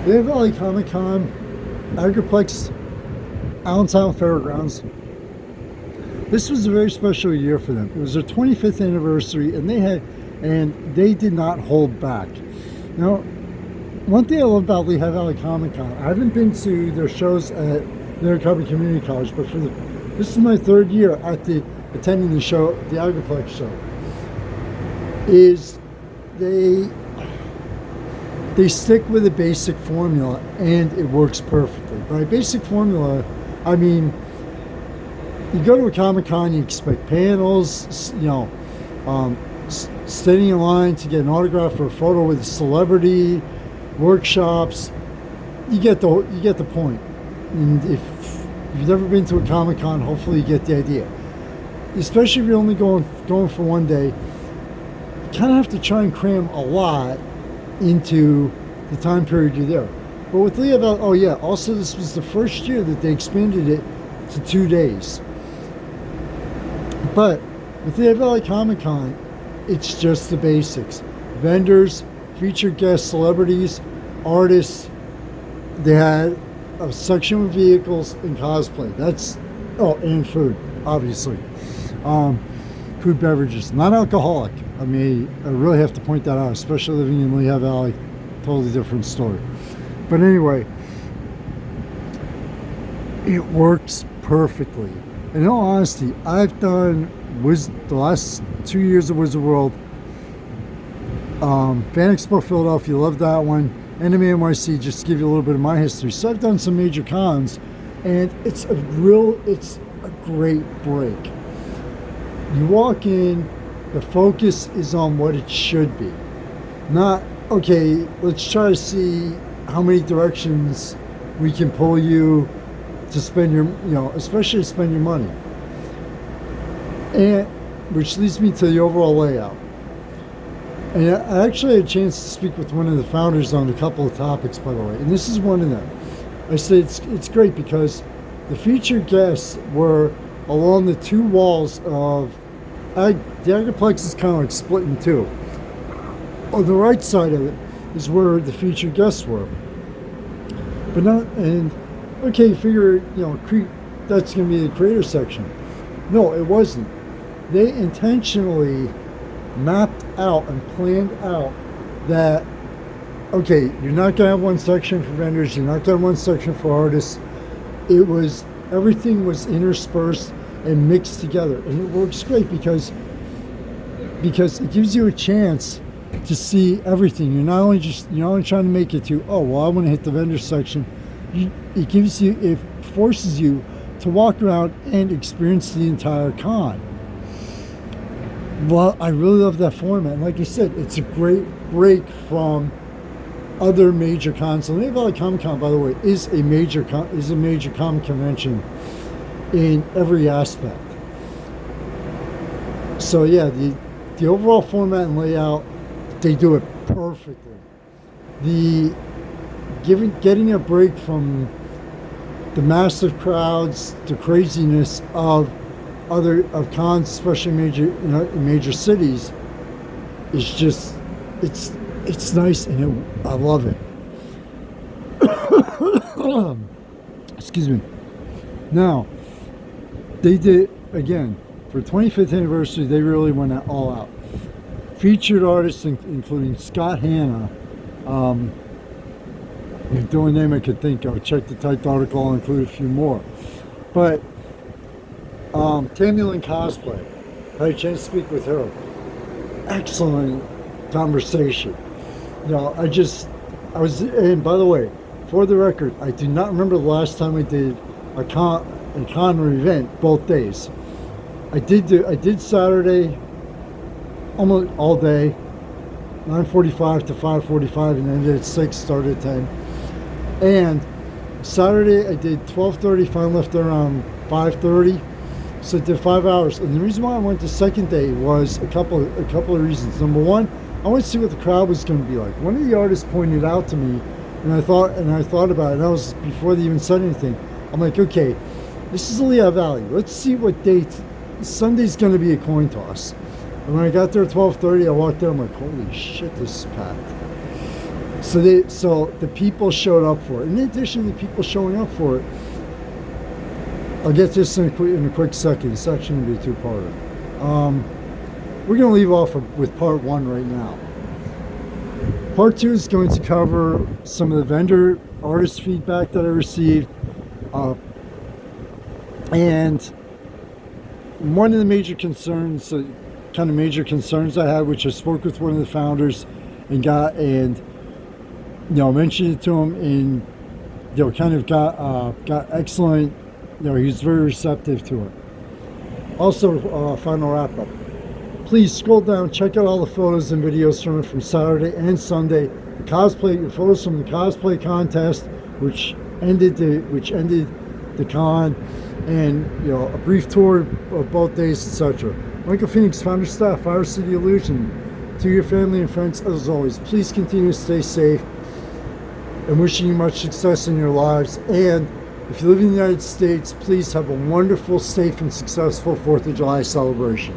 Lehigh Valley Comic Con, Agriplex Allentown Fairgrounds. This was a very special year for them. It was their 25th anniversary, and they did not hold back. Now, one thing I love about Lehigh Valley Comic Con, I haven't been to their shows at Lehigh Valley Community College, but this is my third year attending the show, the Agriplex show. Is they stick with a basic formula, and it works perfectly. By basic formula, I mean, you go to a Comic-Con, you expect panels, standing in line to get an autograph or a photo with a celebrity, workshops. You get the point. And if you've never been to a Comic-Con, hopefully you get the idea. Especially if you're only going for one day, you kind of have to try and cram a lot into the time period you're there. But with Lehigh Valley, also this was the first year that they expanded it to 2 days. But with Lehigh Valley Comic Con, it's just the basics. Vendors, featured guests, celebrities, artists. They had a section with vehicles and cosplay. And food, obviously. Food, beverages, not alcoholic. I mean, I really have to point that out, especially living in Lehigh Valley. Totally different story. But anyway, it works perfectly. In all honesty, I've done the last 2 years of Wizard World, Fan Expo Philadelphia, love that one, Anime NYC, just to give you a little bit of my history. So I've done some major cons, and it's a great break. You walk in, the focus is on what it should be. Not, okay, let's try to see how many directions we can pull you to spend especially to spend your money. And which leads me to the overall layout. And I actually had a chance to speak with one of the founders on a couple of topics, by the way, and this is one of them. I said it's great because the featured guests were along the two walls of the Agriplex is kind of like split in two. On the right side of it is where the featured guests were. But not, and okay, you figure, that's going to be the creator section. No, it wasn't. They intentionally mapped out and planned out that, okay, you're not going to have one section for vendors, you're not going to have one section for artists. Everything was interspersed and mixed together. And it works great because it gives you a chance to see everything. You're not only trying to make it to, I want to hit the vendor section. It forces you to walk around and experience the entire con. Well, I really love that format. And like I said, it's a great break from other major cons. So Lehigh Valley Comic Con, by the way, is a major comic convention in every aspect. So yeah, the overall format and layout, they do it perfectly. Getting a break from the massive crowds, the craziness of cons, especially in major cities, is just it's nice, and I love it. Excuse me. Now, they did again for 25th anniversary. They really went all out. Featured artists including Scott Hanna. The only name I could think of. Check the typed article. I'll include a few more. But Tamulin Cosplay, I had a chance to speak with her. Excellent conversation. And by the way, for the record, I do not remember the last time I did a con or event both days. I did Saturday almost all day, 9:45 to 5:45, and ended at 6, started at 10. And Saturday I did 12:30, finally left there around 5:30. So I did 5 hours. And the reason why I went the second day was a couple of reasons. Number one, I wanted to see what the crowd was going to be like. One of the artists pointed out to me, and I thought about it, and that was before they even said anything. I'm like, okay, this is Lehigh Valley. Let's see what date. Sunday's going to be a coin toss. And when I got there at 12:30, I walked there, I'm like, holy shit, this is packed. So the people showed up for it. In addition to the people showing up for it, I'll get this in a quick second. It's actually going to be a two-parter. We're going to leave off with part one right now. Part two is going to cover some of the vendor artist feedback that I received. And one of the major concerns, I had, which I spoke with one of the founders and mentioned it to him, and got excellent. He was very receptive to it. Also, final wrap up. Please scroll down, check out all the photos and videos from Saturday and Sunday. The photos from the cosplay contest, which ended the con, and a brief tour of both days, etc. Michael Phoenix, founder staff, FireCity Illusion. To your family and friends, as always, please continue to stay safe, and wishing you much success in your lives. And if you live in the United States, please have a wonderful, safe, and successful 4th of July celebration.